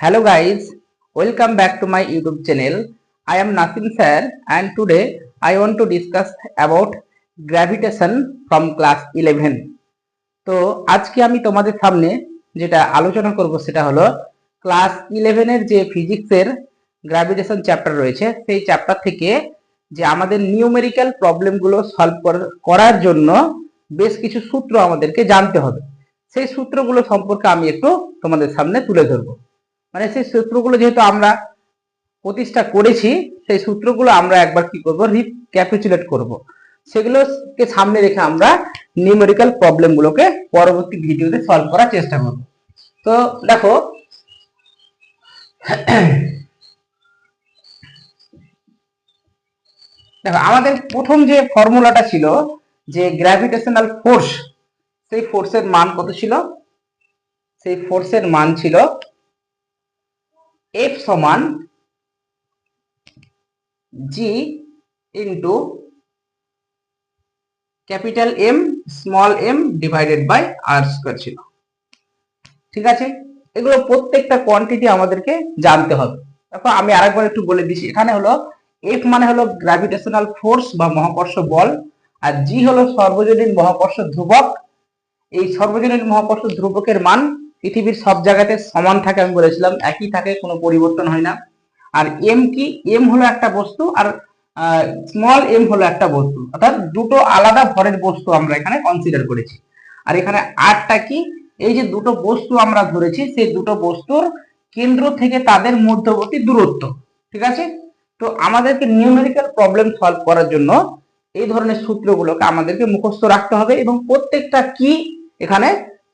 Hello guys, welcome back to my YouTube channel. I am Nasim sir and today I want to discuss about gravitation from class 11. তো আজকে আমি তোমাদের সামনে যেটা আলোচনা করব সেটা হলো ক্লাস 11 এর যে ফিজিক্সের গ্র্যাভিটেশন চ্যাপ্টার রয়েছে সেই চ্যাপ্টার থেকে যে আমাদের নিউমেরিক্যাল প্রবলেমগুলো সলভ করার জন্য বেশ কিছু সূত্র আমাদেরকে জানতে হবে। সেই সূত্রগুলো সম্পর্কে আমি একটু তোমাদের সামনে তুলে ধরবো। মানে সেই সূত্রগুলো যেহেতু আমরা প্রতিষ্ঠা করেছি সেই সূত্রগুলো আমরা একবার কি করব রিক্যাপিচুলেট করব, সেগুলোকে সামনে রেখে আমরা নিউমেরিক্যাল প্রবলেমগুলোকে পরবর্তী ভিডিওতে সলভ করার চেষ্টা করব। তো দেখো আমাদের প্রথম যে ফর্মুলাটা ছিল যে গ্র্যাভিটেশনাল ফোর্স, সেই ফোর্সের মান কত ছিল? সেই ফোর্সের মান ছিল F সমান G into capital M small M divided by R square ছিল। ঠিক আছে, এগুলো প্রত্যেকটা কোয়ান্টিটি আমাদেরকে জানতে হবে। দেখো আমি আরেকবার একটু বলে দিচ্ছি, এখানে হলো এফ মানে হলো গ্র্যাভিটেশনাল ফোর্স বা মহাকর্ষ বল, আর জি হলো সর্বজনীন মহাকর্ষ ধ্রুবক। এই সর্বজনীন মহাকর্ষ ধ্রুবকের মান পৃথিবীর সব জায়গাতে সমান থাকে, আমি বলেছিলাম একই থাকে, কোনো পরিবর্তন হয় না। আর এম কি? এম হলো একটা বস্তু আর স্মল এম হলো একটা বস্তু, অর্থাৎ দুটো আলাদা ভরের বস্তু আমরা এখানে কনসিডার করেছি। আর এখানে আরটা কি? এই যে দুটো বস্তু আমরা ধরেছি সেই দুটো বস্তুর কেন্দ্র থেকে তাদের মধ্যবর্তী দূরত্ব। ঠিক আছে, তো আমাদেরকে নিউমেরিক্যাল প্রবলেম সলভ করার জন্য এই ধরনের সূত্রগুলোকে আমাদেরকে মুখস্থ রাখতে হবে এবং প্রত্যেকটা কি এখানে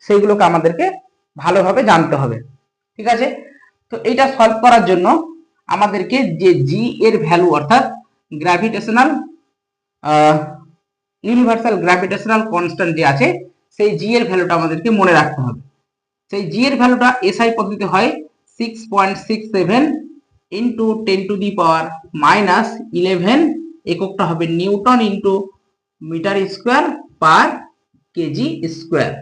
সেইগুলোকে আমাদেরকে ভালোভাবে জানতে হবে। ঠিক আছে, তো এটা সলভ করার জন্য আমাদেরকে যে জি এর ভ্যালু অর্থাৎ গ্র্যাভিটেশনাল ইউনিভার্সাল গ্র্যাভিটেশনাল কনস্ট্যান্ট যে আছে সেই জি এর ভ্যালুটা আমাদেরকে মনে রাখতে হবে। সেই জি এর ভ্যালুটা এসআই পদ্ধতিতে হয় 6.67 ইন্টু 10⁻⁻11, এককটা হবে newton into metre square per kg square.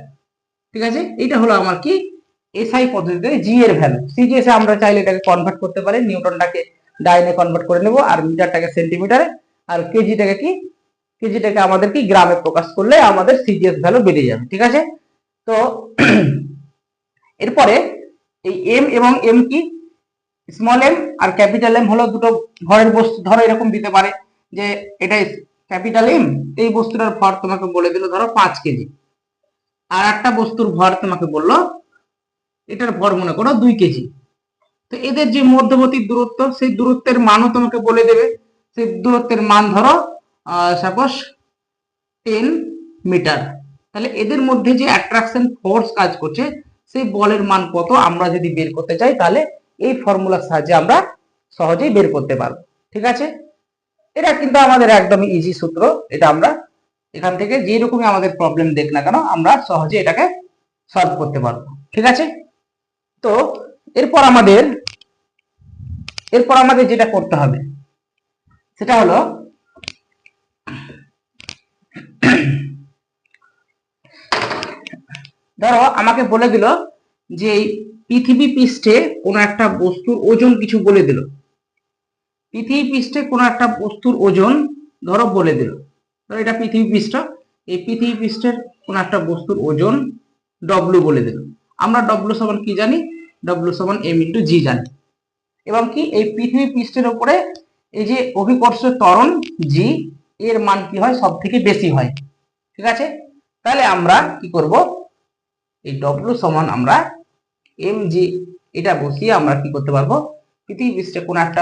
ঠিক আছে, এটা হলো আমার কি এসআই পদ্ধতিতে জি এর ভ্যালু। সিজিএস আমরা চাইলে এটাকে কনভার্ট করতে পারি, নিউটনটাকে ডাইনে কনভার্ট করে নেব আর মিটারটাকে সেন্টিমিটারে, আর কেজিটাকে কি কেজিটাকে আমাদের কি গ্রামে প্রকাশ করলে আমাদের সিজিএস ভ্যালু বেড়ে যাবে। ঠিক আছে, তো এরপরে এই এম এবং এম কি small M R capital M হলো দুটো ভরের বস্তু। ধরো এরকম দিতে পারে যে এটা ক্যাপিটাল এম, এই বস্তুটার ভর তোমাকে বলে দিল ধরো 5 কেজি, আর একটা বস্তুর ভর তোমাকে বললো এটার ভর মনে করো 2 কেজি। তো এদের যে মধ্যবর্তী দূরত্ব সেই দূরত্বের মানও তোমাকে বলে দেবে। সেই দূরত্বের মান ধরো সাপোজ 10 মিটার। তাহলে এদের মধ্যে যে অ্যাট্রাকশন ফোর্স কাজ করছে সেই বলের মান কত আমরা যদি বের করতে চাই তাহলে এই ফর্মুলার সাহায্যে আমরা সহজেই বের করতে পারবো। ঠিক আছে, এটা কিন্তু আমাদের একদমই ইজি সূত্র, এটা আমরা এখান থেকে যে রকমই আমাদের প্রবলেম দেখ না কেন আমরা সহজে এটাকে সলভ করতে পারবো। ঠিক আছে, তো এরপর আমাদের যেটা করতে হবে সেটা হলো ধরো আমাকে বলে দিল যে পৃথিবী পৃষ্ঠে কোনো একটা বস্তুর ওজন কিছু বলে দিল। পৃথিবী পৃষ্ঠে কোনো একটা বস্তুর ওজন ধরো বলে দিল, ধরো এটা পৃথিবী পৃষ্ঠ, এই পৃথিবী পৃষ্ঠের কোনো একটা বস্তুর ওজন ডব্লু বলে দিল। আমরা ডব্লু সমান কি জানি? ডব্লু সমান এম ইন্টু জি জানি। এবং কি এই পৃথিবী পৃষ্ঠের উপরে এই যে অভিকর্ষ ত্বরণ জি এর মান কি হয়? সব থেকে বেশি হয়। ঠিক আছে, তাহলে আমরা কি করব? এই ডব্লু সমান আমরা এম জি এটা বসিয়ে আমরা কি করতে পারবো? পৃথিবী পৃষ্ঠে কোন একটা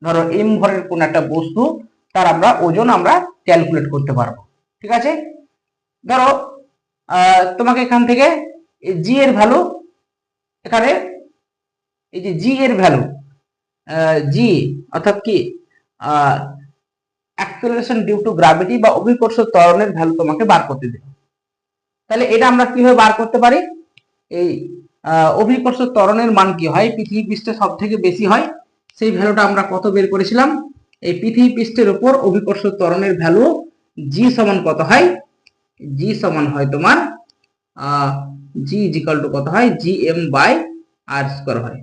ধরো এম ভরের কোন একটা বস্তু তার আমরা ওজন আমরা ক্যালকুলেট করতে পারবো। ঠিক আছে, ধরো তোমাকে এখান থেকে জি এর ভ্যালু, এখানে এই যে জি এর ভ্যালু জি অর্থাৎ কি অ্যাক্সেলারেশন ডিউ টু গ্র্যাভিটি বা অভিকর্ষ ত্বরণের ভ্যালু তোমাকে বার করতে দেবে। তাহলে এটা আমরা কিভাবে বার করতে পারি? এই অভিকর্ষ ত্বরণের মান কি হয়? পৃথিবী পৃষ্ঠে সব থেকে বেশি হয়, সেই ভ্যালুটা আমরা কত বের করেছিলাম? এই পৃথিবী পৃষ্ঠের উপর অভিকর্ষ ত্বরণের ভ্যালু জি সমান কত হয়? জি সমান হয় তোমার জি ইজিক্যাল টু কত হয়? G M by R square হয়।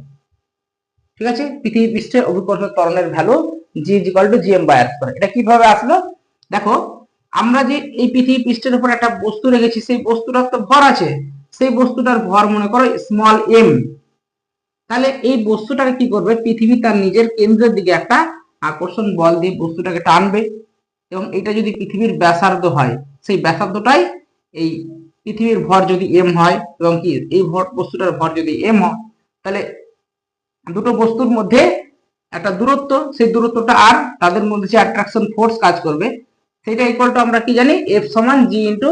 ঠিক আছে, পৃথিবী পৃষ্ঠের অভিকর্ষ ত্বরণের value G is equal to GM by R square. এটা কিভাবে আসলো দেখো, আমরা যে এই পৃথিবী পৃষ্ঠের উপর একটা বস্তু রেখেছি, সেই বস্তুটার তো ভর আছে, সেই বস্তুটার ভর মনে করো স্মল এম। তাহলে এই বস্তুটাকে কি করবে, পৃথিবী তার নিজের কেন্দ্রের দিকে একটা আকর্ষণ বল দিয়ে বস্তুটাকে টানবে, এবং এটা যদি পৃথিবীর ব্যাসার্ধ হয়, সেই ব্যাসার্ধটাই এই পৃথিবীর ভর যদি এম হয়, এবং কি এই ভর বস্তুটার ভর যদি এম হয়, তাহলে দুটো বস্তুর মধ্যে একটা দূরত্ব, সেই দূরত্বটা আর তাদের মধ্যে যে অ্যাট্রাকশন ফোর্স কাজ করবে, সেটা ইকুয়াল টু আমরা কি জানি, এফ সমান G into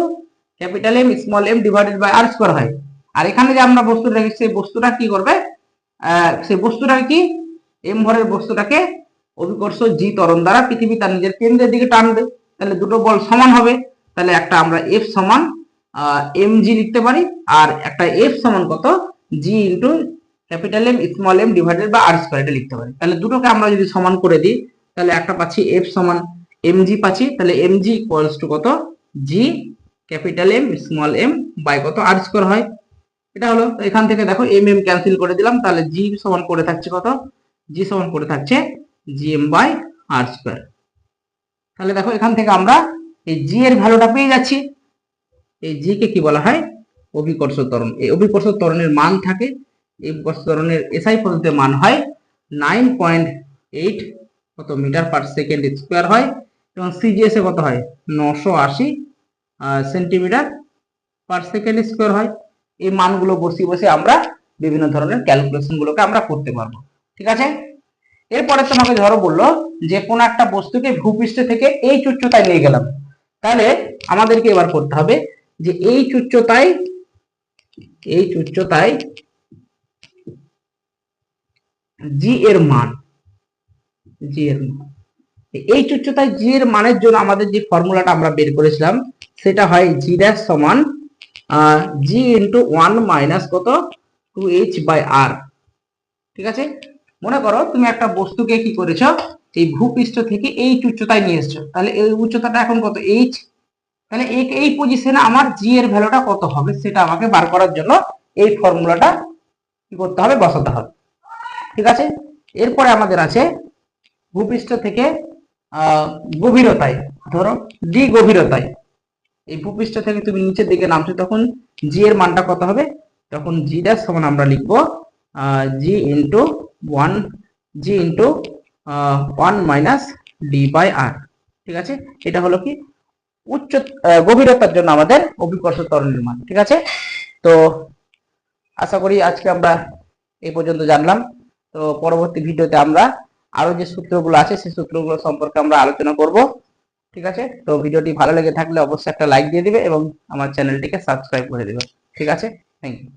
capital M small M divided by R square হয়। আর এখানে যে আমরা বস্তু রেখেছি, সেই বস্তুটা কি করবে, সেই বস্তুটাকে কি এম ভরের বস্তুটাকে অভিকর্ষ জি ত্বরণ দ্বারা পৃথিবী তার নিজের কেন্দ্রের দিকে টানবে। তাহলে দুটো বল সমান হবে, তাহলে একটা আমরা এফ সমান এম জি লিখতে পারি, আর একটা এফ সমান কত, G into capital M small M divided by R square এটা লিখতে পারি। তাহলে দুটোকে আমরা যদি সমান করে দিই, তাহলে একটা পাচ্ছি এফ সমান এম জি পাচ্ছি, তাহলে এম জি ইকুয়ালস টু কত, G capital M small m by কত আর স্কয়ার হয়। এটা হলো, এখান থেকে দেখো এম এম ক্যান্সেল করে দিলাম, তাহলে জি সমান করে থাকছে কত, জি সমান করে থাকছে G M by R square. তাহলে দেখো এখান থেকে আমরা এই জি এর ভ্যালুটা পেয়ে যাচ্ছি। এই জি কে কি বলা হয়, অভিকর্ষ ত্বরণ। এই অভিকর্ষ ত্বরণের মান থাকে, এই অভিকর্ষ ত্বরণের এসআই পদ্ধতিতে মান হয় 9.8 কত মিটার পার সেকেন্ড স্কয়ার হয়, এবং সিজিএস এ কত হয় 980 সেন্টিমিটার পার সেকেন্ড স্কয়ার হয়। এই মানগুলো বসিয়ে বসে আমরা বিভিন্ন ধরনের ক্যালকুলেশন গুলোকে আমরা করতে পারবো। ঠিক আছে, এরপরে তোমাকে ধরো বললো যে কোন একটা বস্তুকে ভূপৃষ্ঠ থেকে এই উচ্চতায় নিয়ে গেলাম, তাহলে আমাদেরকে এবার করতে হবে যে এই উচ্চতায় জি এর মান, এই উচ্চতায় জি এর মানের জন্য আমাদের যে ফর্মুলাটা আমরা বের করেছিলাম, সেটা হয় জি ড্যাশ সমান জি ইন্টু 1 মাইনাস কত 2h বাই আর। ঠিক আছে, মনে করো তুমি একটা বস্তুকে কি করেছো, এই ভূপৃষ্ঠ থেকে এই উচ্চতায় নিয়ে এসছো, তাহলে এই উচ্চতাটা এখন কত h, তাহলে এই পজিশনে আমার জি এর ভ্যালুটা কত হবে সেটা আমাকে বার করার জন্য এই ফর্মুলাটা কি করতে হবে, বসাতে হবে। ঠিক আছে, এরপরে আমাদের আছে ভূপৃষ্ঠ থেকে গভীরতায়, ধরো ডি গভীরতায়, এই ভূপৃষ্ঠ থেকে তুমি নিচের দিকে নামছো, তখন জি এর মানটা কত হবে, তখন জি ড্যাশ সমান আমরা লিখবো জি ইন্টু 1 মাইনাস ডি বাই আর। ঠিক আছে, এটা হলো কি উচ্চ গভীরতার জন্য আমাদের অভিকর্ষ ত্বরণের মান। ঠিক আছে, তো আশা করি আজকে আমরা এই পর্যন্ত জানলাম। তো পরবর্তী ভিডিওতে আমরা আরো যে সূত্রগুলো আছে সেই সূত্রগুলো সম্পর্কে আমরা আলোচনা করব। ঠিক আছে, তো ভিডিওটি ভালো লেগে থাকলে অবশ্যই একটা লাইক দিয়ে দিবে এবং আমার চ্যানেলটিকে সাবস্ক্রাইব করে দিবে। ঠিক আছে, থ্যাংক ইউ।